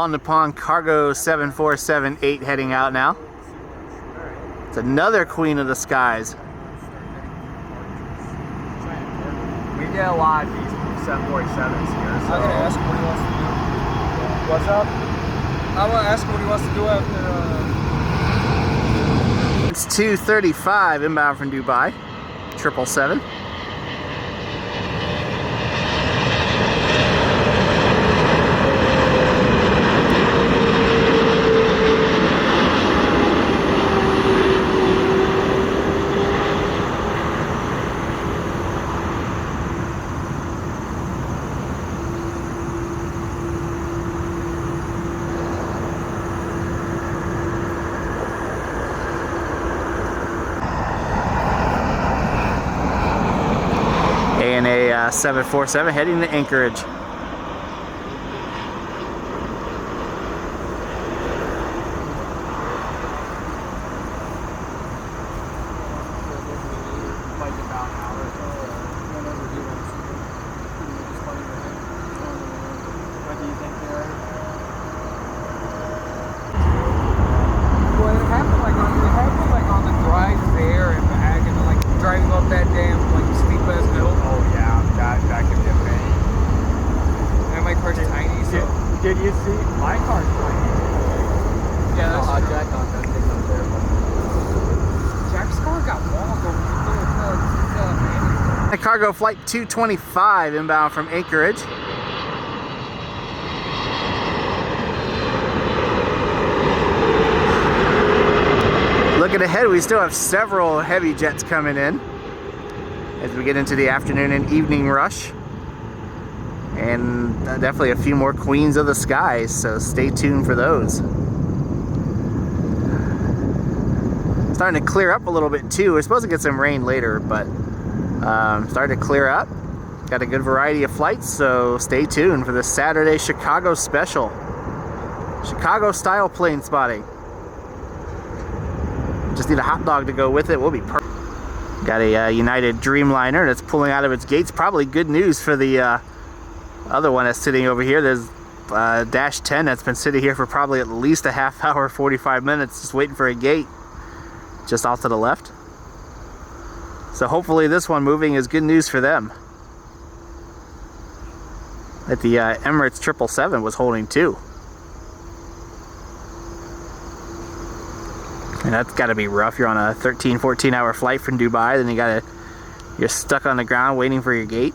All Nippon Cargo 7478 heading out now. It's another Queen of the Skies. We get a lot of these 747s here. So. I'm gonna ask him what he wants to do. What's up? I'm gonna ask him what he wants to do after. It's 2:35 inbound from Dubai. 777. And a 747 heading to Anchorage. Did you see my car's tiny? Yeah, that's true. Jack got that thing up there, but Jack's car got walls over The cargo flight 225 inbound from Anchorage. Looking ahead, we still have several heavy jets coming in as we get into the afternoon and evening rush. And definitely a few more Queens of the Skies, so stay tuned for those. Starting to clear up a little bit too. We're supposed to get some rain later, but starting to clear up. Got a good variety of flights, so stay tuned for the Saturday Chicago special. Chicago style plane spotting. Just need a hot dog to go with it. We'll be perfect. Got a United Dreamliner that's pulling out of its gates. Probably good news for the other one that's sitting over here. There's Dash 10 that's been sitting here for probably at least a half hour, 45 minutes, just waiting for a gate just off to the left. So hopefully this one moving is good news for them. That the Emirates 777 was holding too. And that's got to be rough. You're on a 13-14 hour flight from Dubai, then you're stuck on the ground waiting for your gate.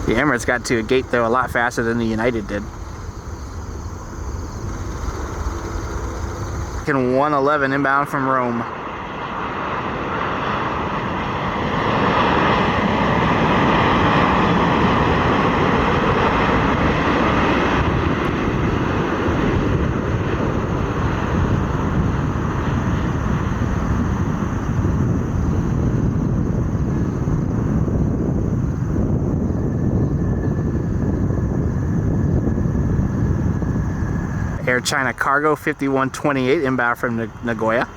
The Emirates got to a gate though a lot faster than the United did. 111 inbound from Rome. Air China Cargo 5128 inbound from Nagoya.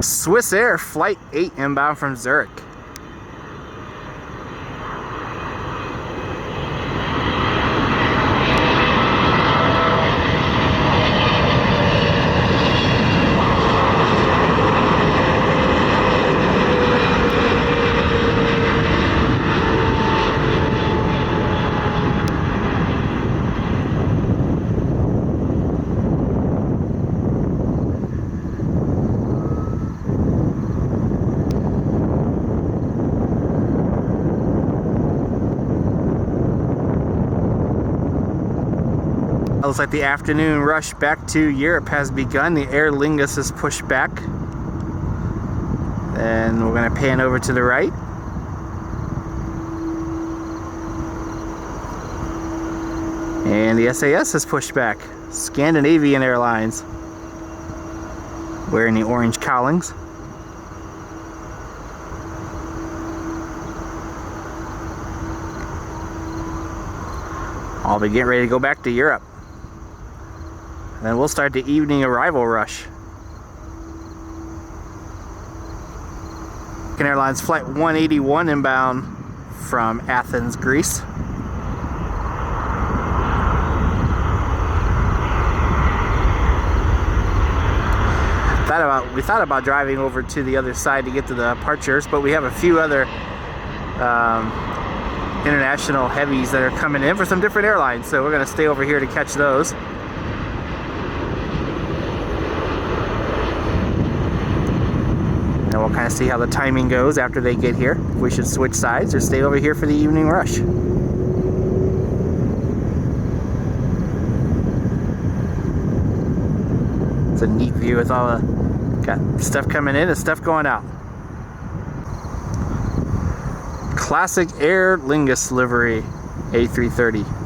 Swiss Air Flight 8 inbound from Zurich. Looks like the afternoon rush back to Europe has begun. The Aer Lingus is pushed back. And we're going to pan over to the right. And the SAS is pushed back. Scandinavian Airlines, wearing the orange cowlings. I'll be getting ready to go back to Europe. And then we'll start the evening arrival rush. American Airlines Flight 181 inbound from Athens, Greece. We thought about driving over to the other side to get to the departures, but we have a few other international heavies that are coming in for some different airlines, so we're going to stay over here to catch those. And we'll kind of see how the timing goes after they get here. If we should switch sides or stay over here for the evening rush. It's a neat view with all the got stuff coming in and stuff going out. Classic Aer Lingus livery A330.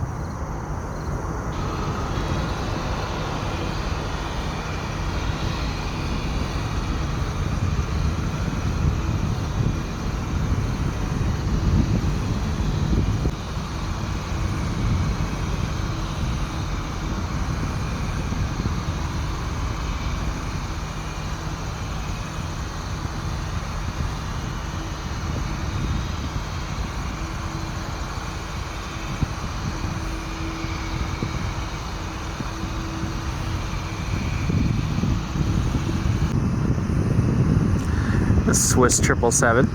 The Swiss 777.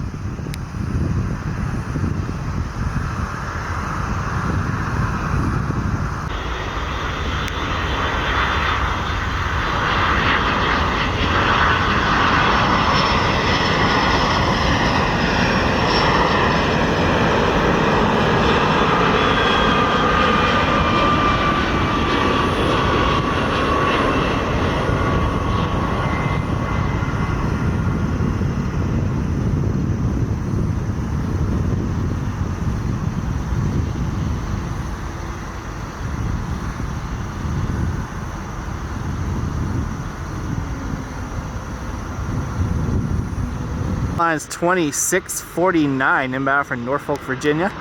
Line's 2649 inbound from Norfolk, Virginia.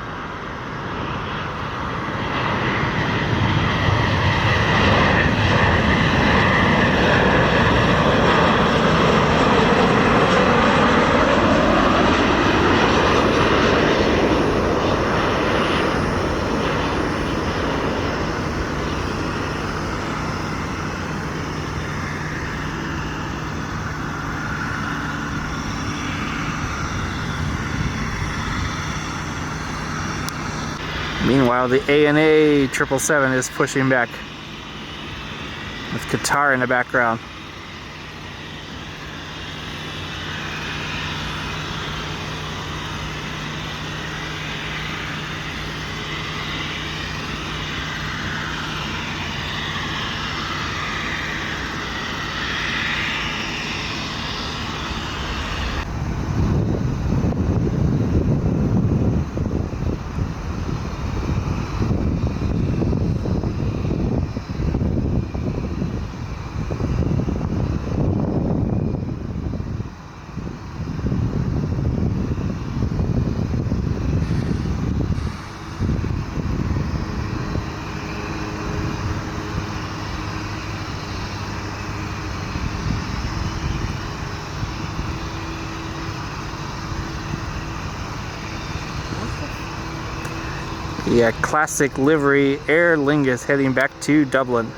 Meanwhile, the ANA 777 is pushing back with Qatar in the background. Yeah, classic livery Aer Lingus heading back to Dublin.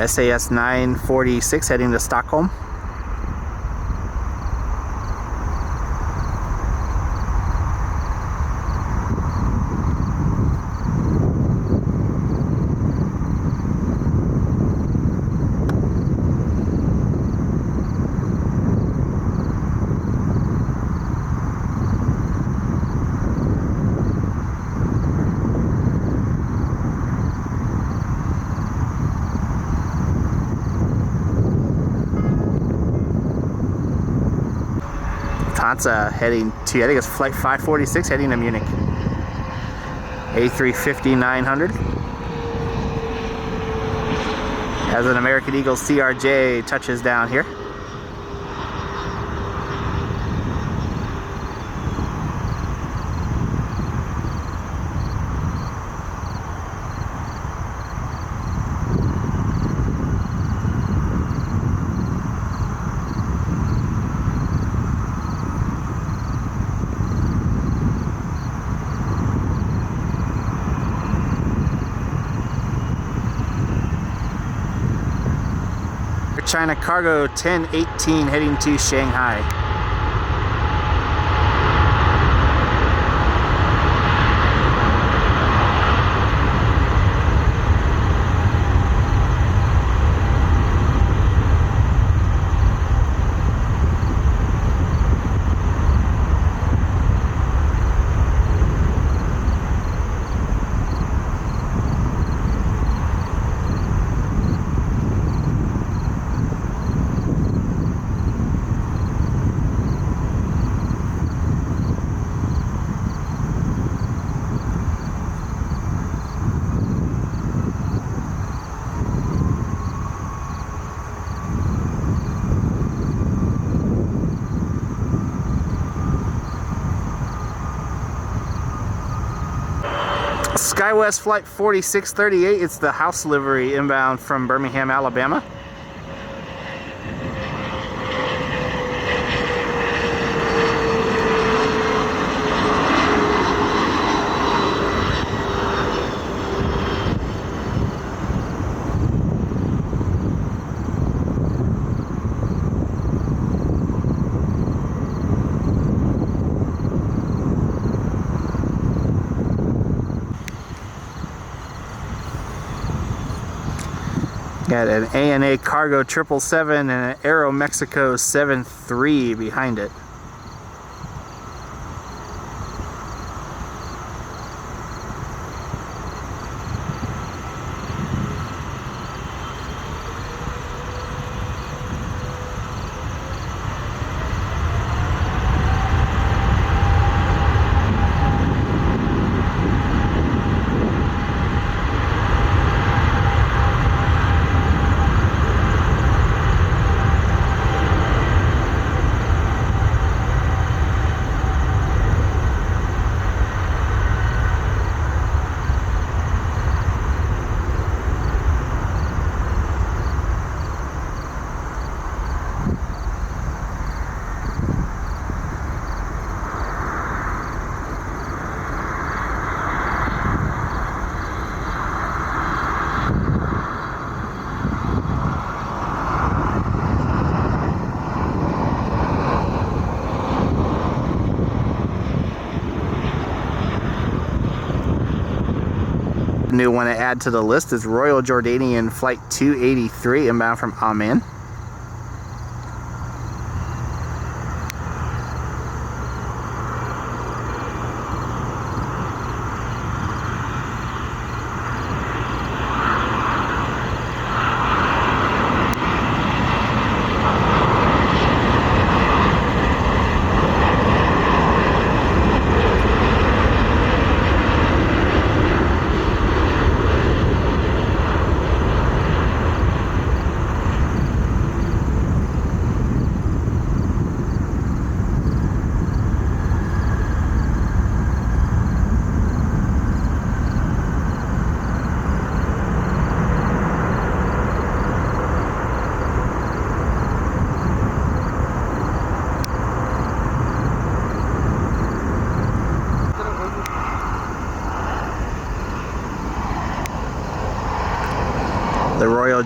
SAS 946 heading to Stockholm. Heading to, I think it's flight 546 heading to Munich. A350-900. As an American Eagle CRJ touches down here. China Cargo 1018 heading to Shanghai. SkyWest flight 4638, it's the house livery inbound from Birmingham, Alabama. Got an ANA Cargo 777 and an Aeromexico 73 behind it. New one to add to the list is Royal Jordanian Flight 283 inbound from Amman.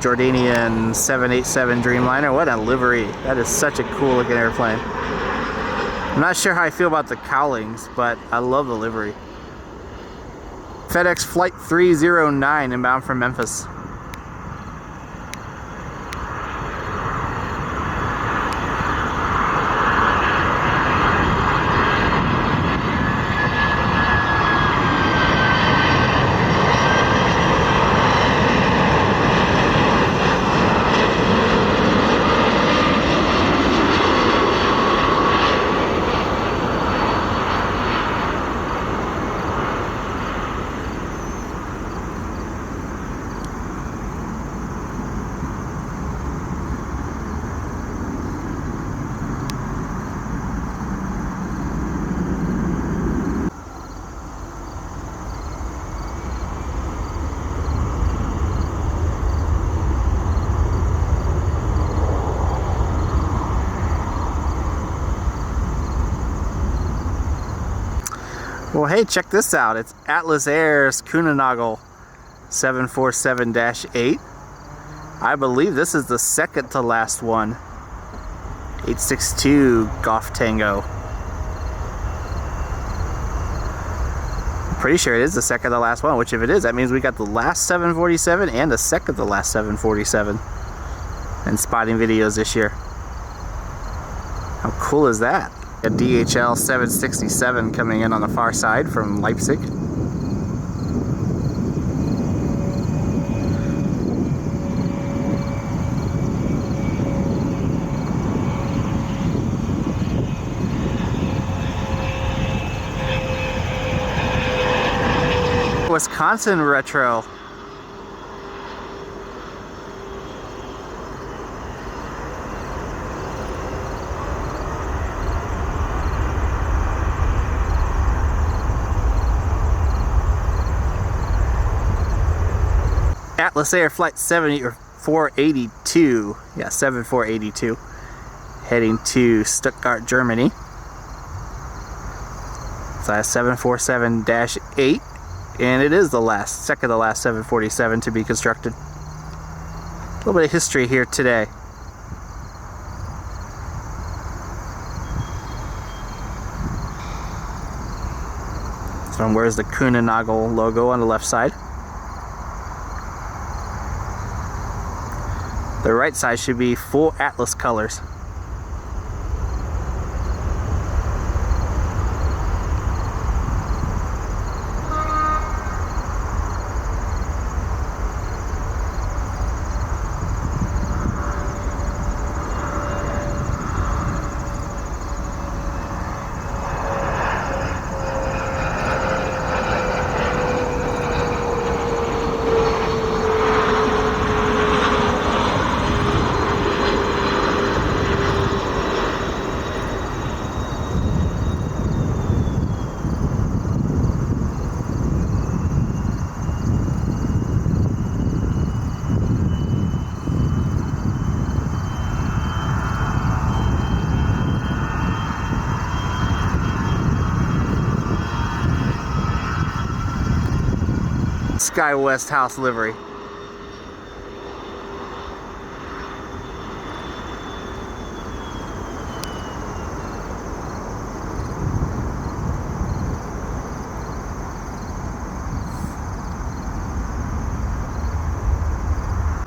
Jordanian 787 Dreamliner. What a livery. That is such a cool looking airplane. I'm not sure how I feel about the cowlings, but I love the livery. FedEx Flight 309 inbound from Memphis. Well, hey, check this out. It's Atlas Air's Kuhnenagel 747-8. I believe this is the second to last one. 862 Golf Tango. I'm pretty sure it is the second to last one, which if it is, that means we got the last 747 and the second to last 747 in spotting videos this year. How cool is that? A DHL 767 coming in on the far side from Leipzig. Wisconsin retro. Atlas Air Flight 7482, yeah, 7482, heading to Stuttgart, Germany. So that's 747-8, and it is the second to last 747 to be constructed. A little bit of history here today. So where's the Kuhnenagel logo on the left side? The right side should be full Atlas colors. Sky West House livery.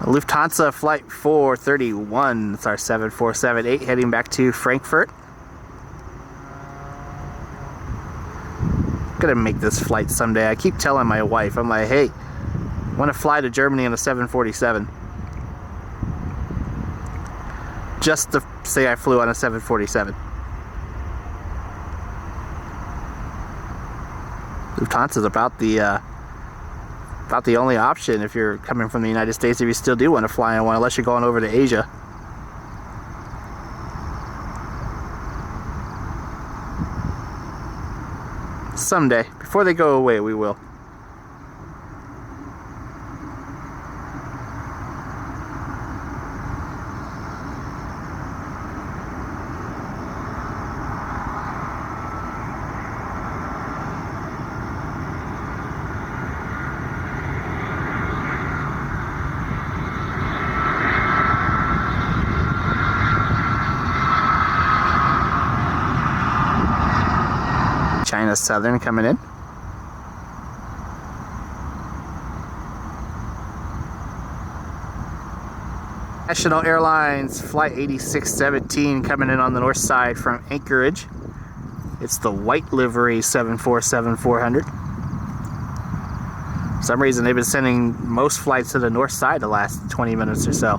Lufthansa Flight 431, it's our 747-8 heading back to Frankfurt. I'm gonna make this flight someday. I keep telling my wife, I'm like, hey, I want to fly to Germany on a 747. Just to say I flew on a 747. Lufthansa is about the only option if you're coming from the United States, if you still do want to fly on one, unless you're going over to Asia. Someday, before they go away, we will. China Southern coming in. National Airlines Flight 8617 coming in on the north side from Anchorage. It's the white livery 747-400. For some reason they've been sending most flights to the north side the last 20 minutes or so.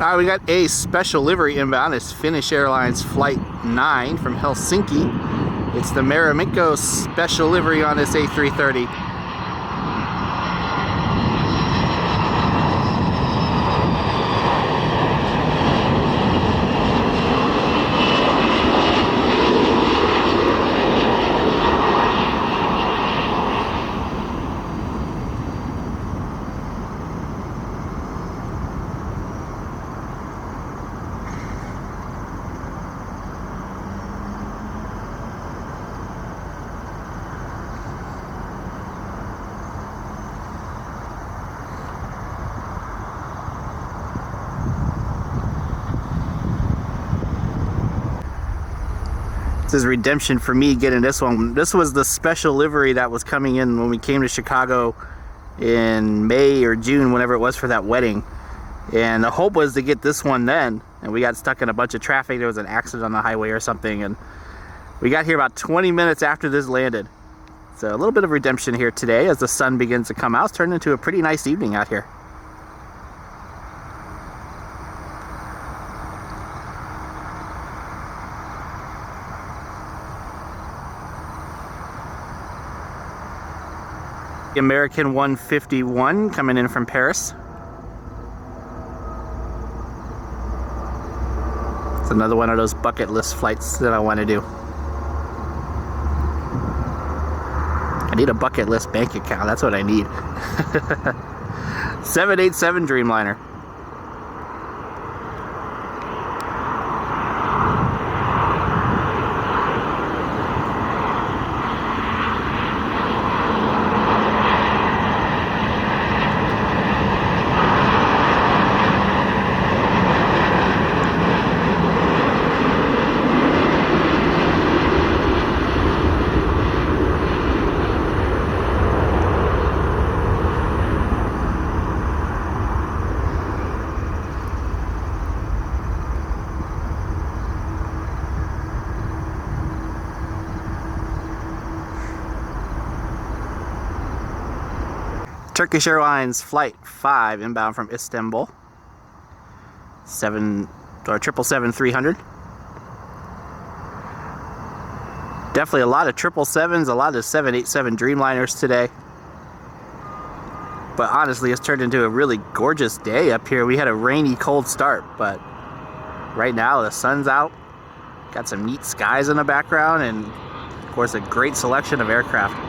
Alright, we got a special livery inbound. It's Finnish Airlines Flight 9 from Helsinki. It's the Merimekko special livery on this A330. This is redemption for me getting this one. This was the special livery that was coming in when we came to Chicago in May or June, whenever it was for that wedding. And the hope was to get this one then, and we got stuck in a bunch of traffic. There was an accident on the highway or something, and we got here about 20 minutes after this landed. So a little bit of redemption here today as the sun begins to come out. It's turned into a pretty nice evening out here. American 151 coming in from Paris. It's another one of those bucket list flights that I want to do. I need a bucket list bank account. That's what I need. 787 Dreamliner. Turkish Airlines Flight 5 inbound from Istanbul. 777-300. Definitely a lot of 777s, a lot of 787 Dreamliners today. But honestly, it's turned into a really gorgeous day up here. We had a rainy, cold start, but right now the sun's out. Got some neat skies in the background, and of course a great selection of aircraft.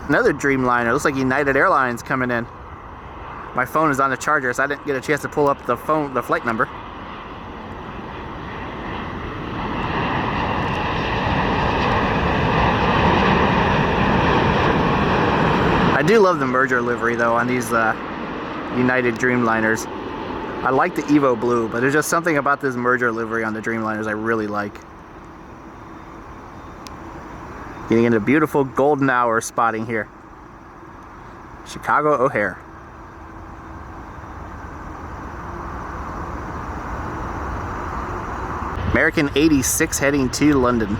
Another Dreamliner. Looks like United Airlines coming in. My phone is on the charger, so I didn't get a chance to pull up the flight number. I do love the merger livery though on these United Dreamliners. I like the Evo blue, but there's just something about this merger livery on the Dreamliners I really like. Getting into beautiful golden hour spotting here. Chicago O'Hare. American 86 heading to London.